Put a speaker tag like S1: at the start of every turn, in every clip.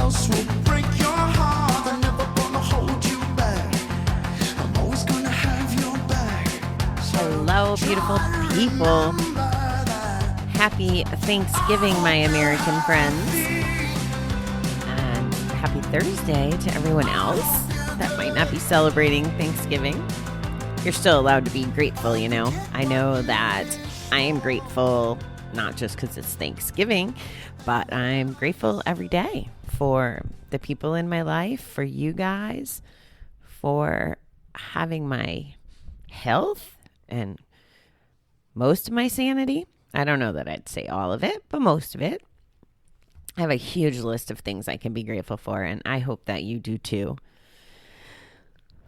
S1: else will break your heart. I'm never gonna hold you back. I'm always gonna have your back. So
S2: Hello, beautiful people. Happy Thanksgiving, my American friends. And happy Thursday to everyone else that might not be celebrating Thanksgiving. You're still allowed to be grateful, you know. I know that I am grateful not just because it's Thanksgiving, but I'm grateful every day for the people in my life, for you guys, for having my health and most of my sanity. I don't know that I'd say all of it, but most of it. I have a huge list of things I can be grateful for, and I hope that you do too.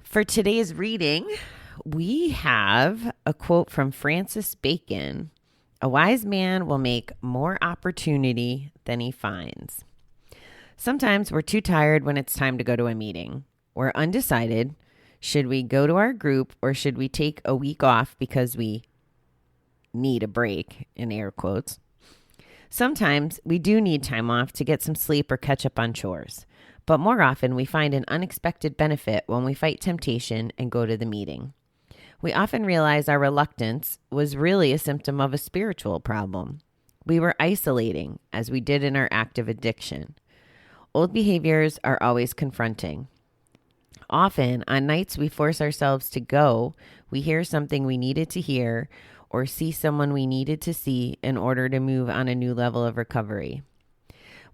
S2: For today's reading, we have a quote from Francis Bacon. A wise man will make more opportunity than he finds. Sometimes we're too tired when it's time to go to a meeting. We're undecided. Should we go to our group or should we take a week off because we need a break, in air quotes? Sometimes we do need time off to get some sleep or catch up on chores. But more often we find an unexpected benefit when we fight temptation and go to the meeting. We often realize our reluctance was really a symptom of a spiritual problem. We were isolating, as we did in our active addiction. Old behaviors are always confronting. Often, on nights we force ourselves to go, we hear something we needed to hear or see someone we needed to see in order to move on a new level of recovery.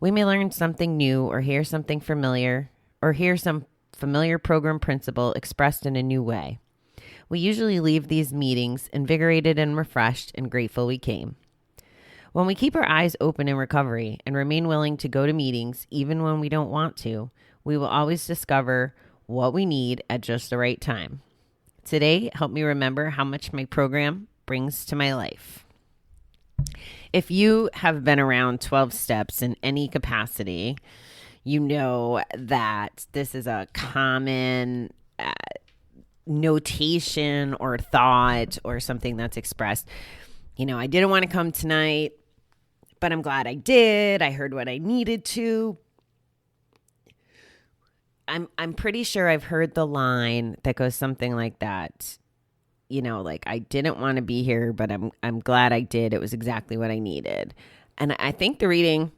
S2: We may learn something new or hear something familiar or hear some familiar program principle expressed in a new way. We usually leave these meetings invigorated and refreshed and grateful we came. When we keep our eyes open in recovery and remain willing to go to meetings even when we don't want to, we will always discover what we need at just the right time. Today, help me remember how much my program brings to my life. If you have been around 12 steps in any capacity, you know that this is a common notation or thought or something that's expressed. You know, I didn't want to come tonight, but I'm glad I did. I heard what I needed to. I'm pretty sure I've heard the line that goes something like that. You know, like, I didn't want to be here, but I'm glad I did. It was exactly what I needed. And I think the reading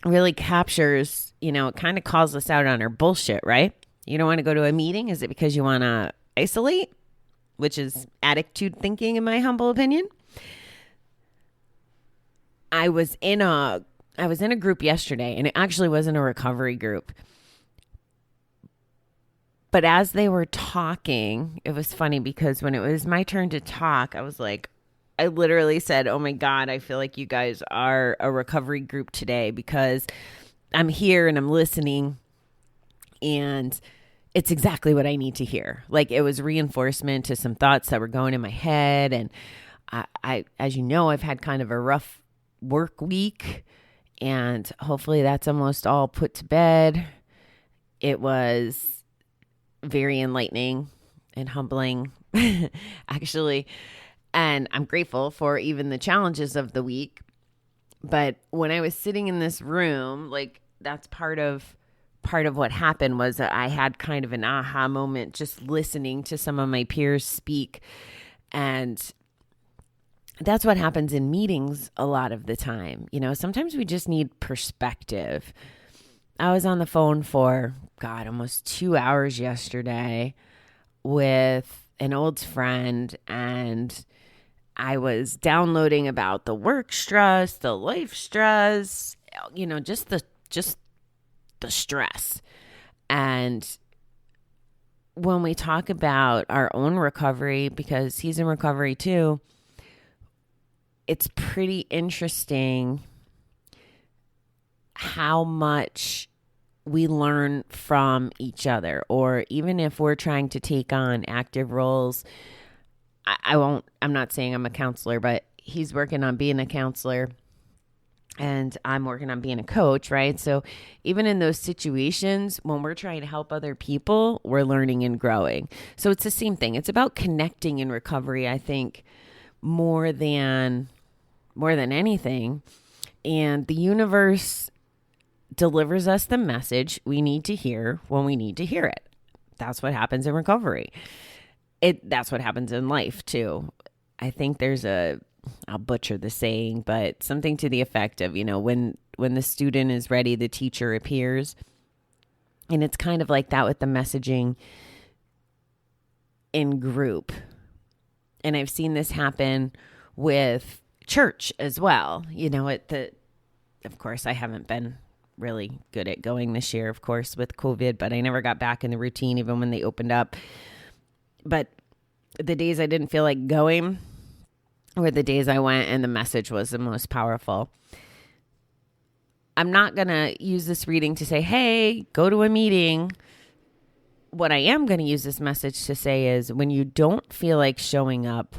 S2: really captures, you know, it kind of calls us out on our bullshit, right? You don't want to go to a meeting? Is it because you want to isolate? Which is attitude thinking, in my humble opinion. I was in a group yesterday, and it actually wasn't a recovery group. But as they were talking, it was funny because when it was my turn to talk, I was like, I literally said, oh my God, I feel like you guys are a recovery group today because I'm here and I'm listening and it's exactly what I need to hear. Like, it was reinforcement to some thoughts that were going in my head. And I, as you know, I've had kind of a rough work week and hopefully that's almost all put to bed. It was very enlightening and humbling, actually. And I'm grateful for even the challenges of the week. But when I was sitting in this room, like, that's part of what happened was that I had kind of an aha moment just listening to some of my peers speak. And that's what happens in meetings a lot of the time. You know, sometimes we just need perspective. I was on the phone for, almost 2 hours yesterday with an old friend, and I was downloading about the work stress, the life stress, you know, just the stress. And when we talk about our own recovery, because he's in recovery too, it's pretty interesting how much we learn from each other, or even if we're trying to take on active roles. I'm not saying I'm a counselor, but he's working on being a counselor and I'm working on being a coach, right? So even in those situations, when we're trying to help other people, we're learning and growing. So it's the same thing. It's about connecting in recovery, I think, more than anything. And the universe delivers us the message we need to hear when we need to hear it. That's what happens in recovery. That's what happens in life too. I think there's I'll butcher the saying, but something to the effect of, when the student is ready, the teacher appears. And it's kind of like that with the messaging in group. And I've seen this happen with church as well. Of course, I haven't been really good at going this year, of course, with COVID, but I never got back in the routine even when they opened up. But the days I didn't feel like going were the days I went and the message was the most powerful. I'm not going to use this reading to say, hey, go to a meeting. What I am going to use this message to say is when you don't feel like showing up,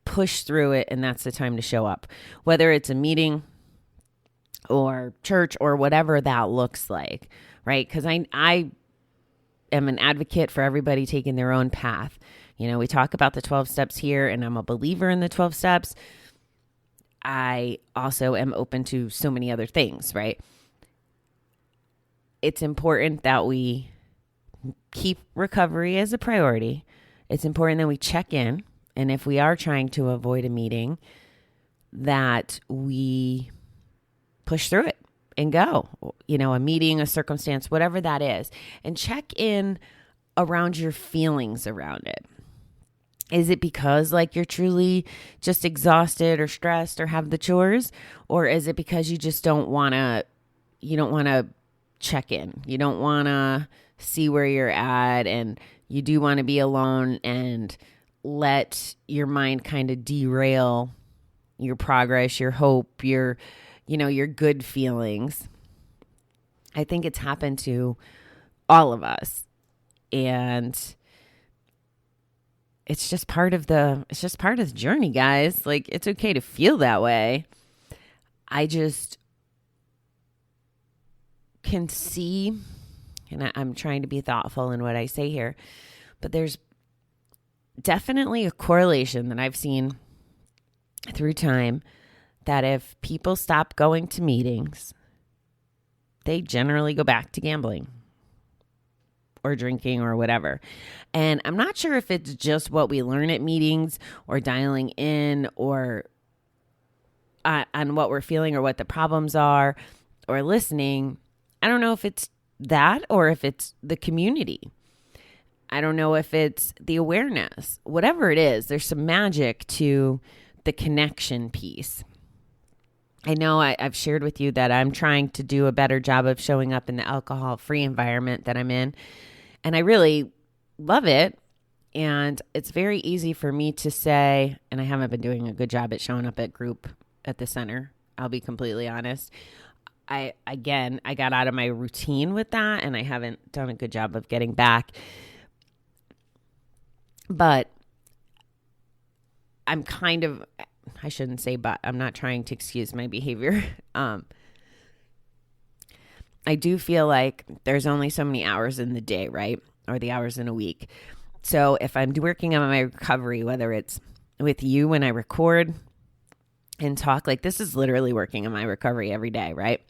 S2: push through it, and that's the time to show up. Whether it's a meeting or church or whatever that looks like, right? Because I am an advocate for everybody taking their own path. We talk about the 12 steps here, and I'm a believer in the 12 steps. I also am open to so many other things, right? It's important that we keep recovery as a priority. It's important that we check in. And if we are trying to avoid a meeting, that we push through it and go, a meeting, a circumstance, whatever that is, and check in around your feelings around it. Is it because you're truly just exhausted or stressed or have the chores? Or is it because you just don't want to check in? You don't want to see where you're at, and you do want to be alone and let your mind kind of derail your progress, your hope, your good feelings. I think it's happened to all of us. And it's just part of the journey, guys. It's okay to feel that way. I just can see, and I'm trying to be thoughtful in what I say here, but there's definitely a correlation that I've seen through time that if people stop going to meetings, they generally go back to gambling or drinking or whatever. And I'm not sure if it's just what we learn at meetings or dialing in or on what we're feeling or what the problems are or listening. I don't know if it's that or if it's the community. I don't know if it's the awareness. Whatever it is, there's some magic to the connection piece. I know I've shared with you that I'm trying to do a better job of showing up in the alcohol-free environment that I'm in. And I really love it. And it's very easy for me to say, and I haven't been doing a good job at showing up at group at the center. I'll be completely honest. I got out of my routine with that, and I haven't done a good job of getting back. But I'm I shouldn't say but, I'm not trying to excuse my behavior. I do feel like there's only so many hours in the day, right? Or the hours in a week. So if I'm working on my recovery, whether it's with you when I record and talk, this is literally working on my recovery every day, right?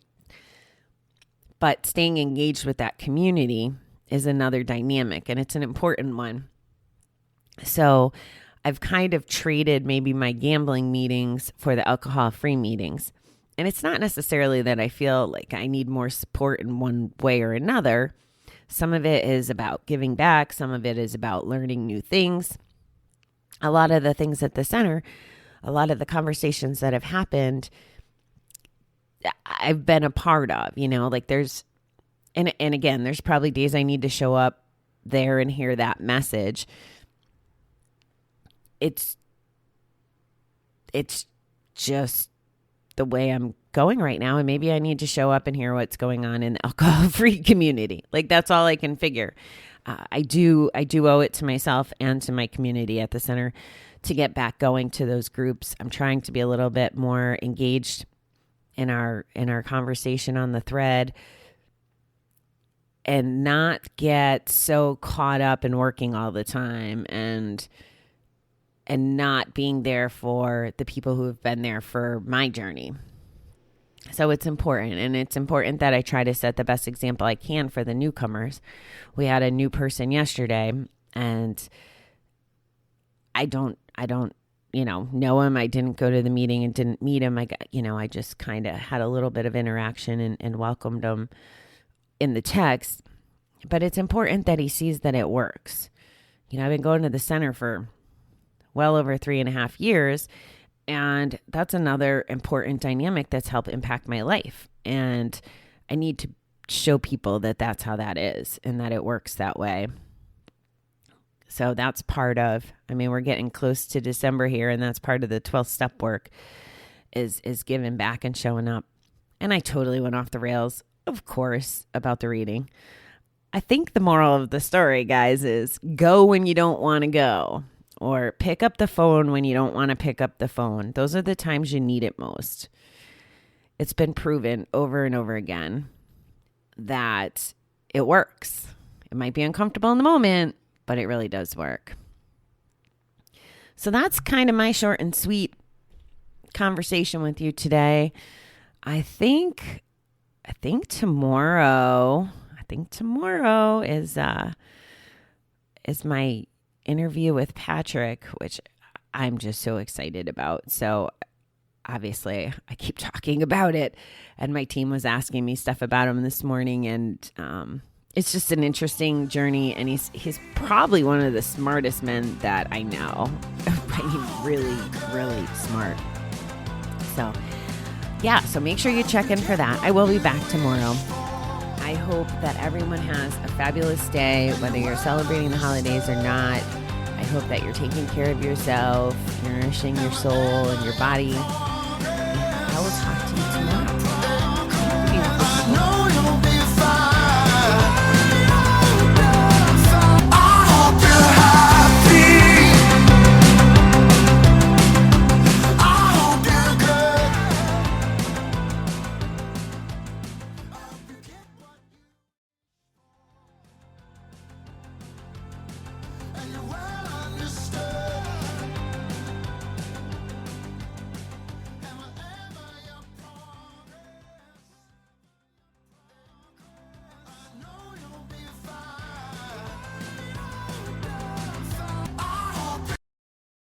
S2: But staying engaged with that community is another dynamic, and it's an important one. So I've kind of traded maybe my gambling meetings for the alcohol-free meetings. And it's not necessarily that I feel like I need more support in one way or another. Some of it is about giving back. Some of it is about learning new things. A lot of the things at the center, a lot of the conversations that have happened, I've been a part of, there's, and again, there's probably days I need to show up there and hear that message. It's just the way I'm going right now. And maybe I need to show up and hear what's going on in the alcohol-free community. That's all I can figure. I do owe it to myself and to my community at the center to get back going to those groups. I'm trying to be a little bit more engaged in our conversation on the thread and not get so caught up in working all the time and not being there for the people who have been there for my journey. So it's important, and it's important that I try to set the best example I can for the newcomers. We had a new person yesterday, and I don't, know him. I didn't go to the meeting and didn't meet him. I just kind of had a little bit of interaction and welcomed him in the text. But it's important that he sees that it works. I've been going to the center for well over 3.5 years. And that's another important dynamic that's helped impact my life. And I need to show people that that's how that is and that it works that way. So that's part of, we're getting close to December here, and that's part of the 12th step work is giving back and showing up. And I totally went off the rails, of course, about the reading. I think the moral of the story, guys, is go when you don't want to go. Or pick up the phone when you don't want to pick up the phone. Those are the times you need it most. It's been proven over and over again that it works. It might be uncomfortable in the moment, but it really does work. So that's kind of my short and sweet conversation with you today. I think tomorrow is my interview with Patrick, which I'm just so excited about. So obviously I keep talking about it, and my team was asking me stuff about him this morning, and it's just an interesting journey, and he's probably one of the smartest men that I know. Really, really smart. So yeah, so make sure you check in for that. I will be back tomorrow. I hope that everyone has a fabulous day, whether you're celebrating the holidays or not. I hope that you're taking care of yourself, nourishing your soul and your body,